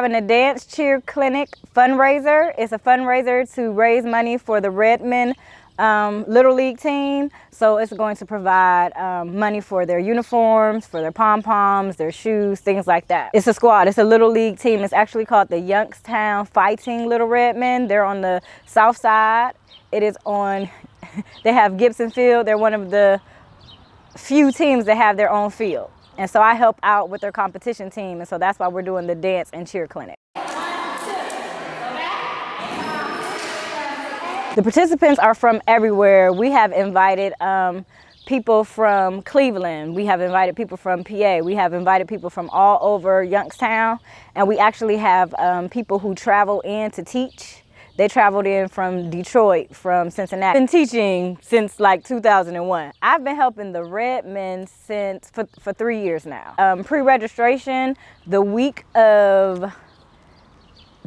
having a dance cheer clinic fundraiser. It's a fundraiser to raise money for the Redmond Little League team. So it's going to provide money for their uniforms, for their pom-poms, their shoes, things like that. It's a squad. It's a Little League team. It's actually called the Youngstown Fighting Little Redmen. They're on the south side. It is on, they have Gibson Field. They're one of the few teams that have their own field. And so I help out with their competition team. And so that's why we're doing the dance and cheer clinic. The participants are from everywhere. We have invited people from Cleveland. We have invited people from PA. We have invited people from all over Youngstown. And we actually have people who travel in to teach. They traveled in from Detroit, from Cincinnati. I've been teaching since like 2001. I've been helping the Redmen for 3 years now. Pre-registration, the week of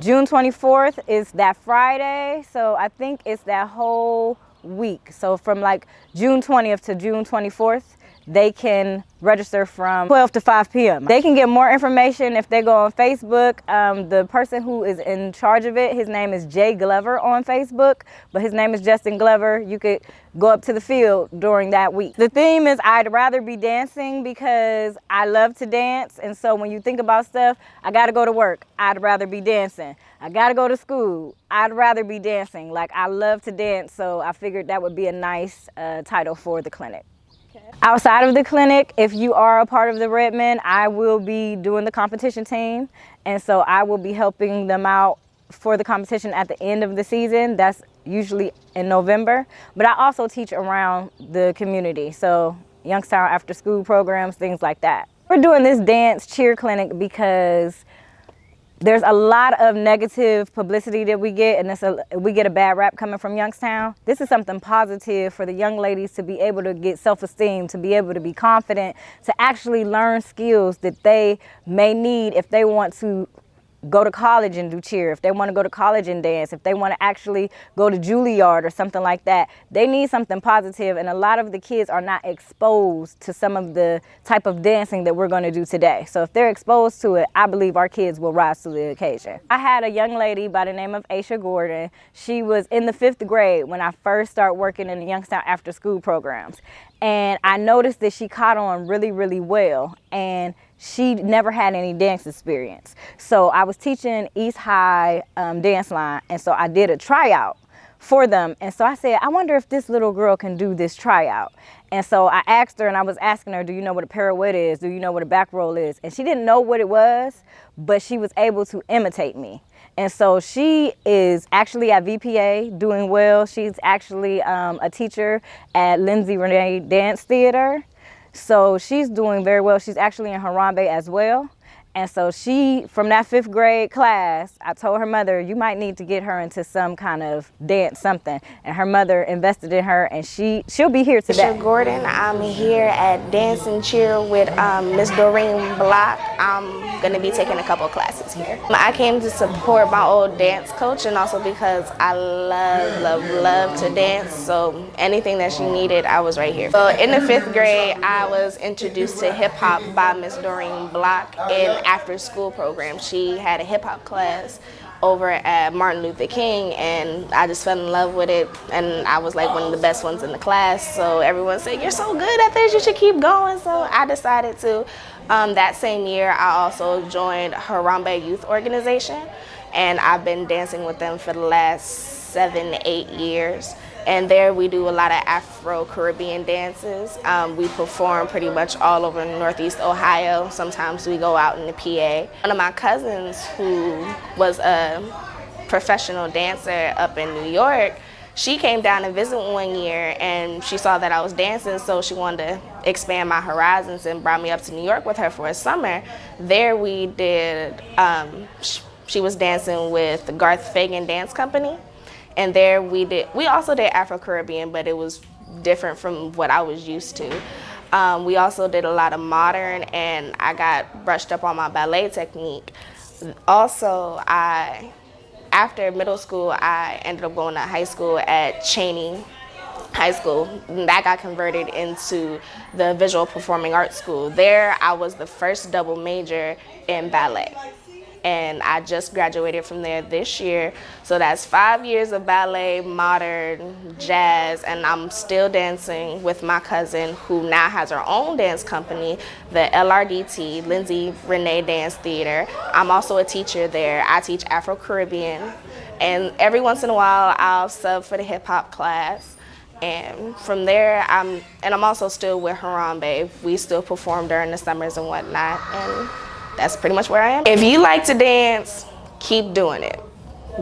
June 24th is that Friday, so I think it's that whole week. So from like June 20th to June 24th, they can register from 12 to 5 p.m. They can get more information if they go on Facebook. The person who is in charge of it, his name is Jay Glover on Facebook, but his name is Justin Glover. You could go up to the field during that week. The theme is I'd rather be dancing because I love to dance. And so when you think about stuff, I gotta go to work, I'd rather be dancing. I gotta go to school, I'd rather be dancing. Like, I love to dance, so I figured that would be a nice title for the clinic. Outside of the clinic, if you are a part of the Redmen, I will be doing the competition team. And so I will be helping them out for the competition at the end of the season. That's usually in November. But I also teach around the community. So Youngstown after school programs, things like that. We're doing this dance cheer clinic because there's a lot of negative publicity that we get, and we get a bad rap coming from Youngstown. This is something positive for the young ladies to be able to get self-esteem, to be able to be confident, to actually learn skills that they may need if they want to go to college and do cheer, if they want to go to college and dance, if they want to actually go to Juilliard or something like that. They need something positive, and a lot of the kids are not exposed to some of the type of dancing that we're going to do today. So if they're exposed to it, I believe our kids will rise to the occasion. I had a young lady by the name of Aisha Gordon. She was in the 5th grade when I first started working in the Youngstown after school programs. And I noticed that she caught on really, really well. And she never had any dance experience. So I was teaching East High dance line, and so I did a tryout for them. And so I said, I wonder if this little girl can do this tryout. And so I asked her, and I was asking her, do you know what a pirouette is? Do you know what a back roll is? And she didn't know what it was, but she was able to imitate me. And so she is actually at VPA doing well. She's actually a teacher at Lindsay Renee Dance Theater. So she's doing very well. She's actually in Harambe as well. And so she, from that 5th grade class, I told her mother, you might need to get her into some kind of dance, something. And her mother invested in her, and she'll be here today. Mr. Gordon, I'm here at Dance and Cheer with Miss Doreen Block. I'm going to be taking a couple classes here. I came to support my old dance coach, and also because I love to dance. So anything that she needed, I was right here. So in the 5th grade, I was introduced to hip hop by Miss Doreen Block in after school program. She had a hip hop class over at Martin Luther King, and I just fell in love with it, and I was like one of the best ones in the class. So everyone said, you're so good at this, you should keep going. So I decided to. That same year, I also joined Harambe Youth Organization, and I've been dancing with them for the last 7 to 8 years. And there we do a lot of Afro-Caribbean dances. We perform pretty much all over Northeast Ohio. Sometimes we go out in the PA. One of my cousins who was a professional dancer up in New York, she came down to visit one year, and she saw that I was dancing, so she wanted to expand my horizons and brought me up to New York with her for a summer. There we did, she was dancing with the Garth Fagan Dance Company. And there we also did Afro-Caribbean, but it was different from what I was used to. We also did a lot of modern, and I got brushed up on my ballet technique. Also, after middle school, I ended up going to high school at Cheney High School. That got converted into the Visual Performing Arts School. There, I was the first double major in ballet. and I just graduated from there this year. So that's 5 years of ballet, modern, jazz, and I'm still dancing with my cousin who now has her own dance company, the LRDT, Lindsay Renee Dance Theater. I'm also a teacher there. I teach Afro-Caribbean, and every once in a while I'll sub for the hip hop class. And from there, I'm also still with Harambe. We still perform during the summers and whatnot, and that's pretty much where I am. If you like to dance, keep doing it.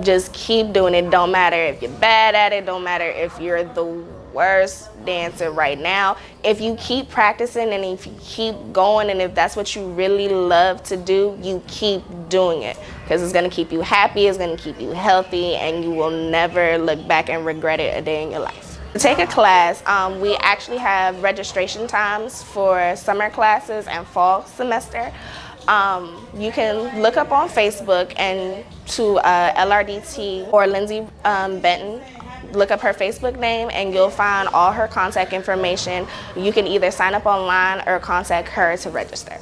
Just keep doing it. Don't matter if you're bad at it, don't matter if you're the worst dancer right now. If you keep practicing and if you keep going and if that's what you really love to do, you keep doing it, because it's gonna keep you happy, it's gonna keep you healthy, and you will never look back and regret it a day in your life. To take a class, we actually have registration times for summer classes and fall semester. You can look up on Facebook and to LRDT or Lindsay Benton. Look up her Facebook name and you'll find all her contact information. You can either sign up online or contact her to register.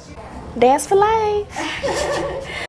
Dance for life.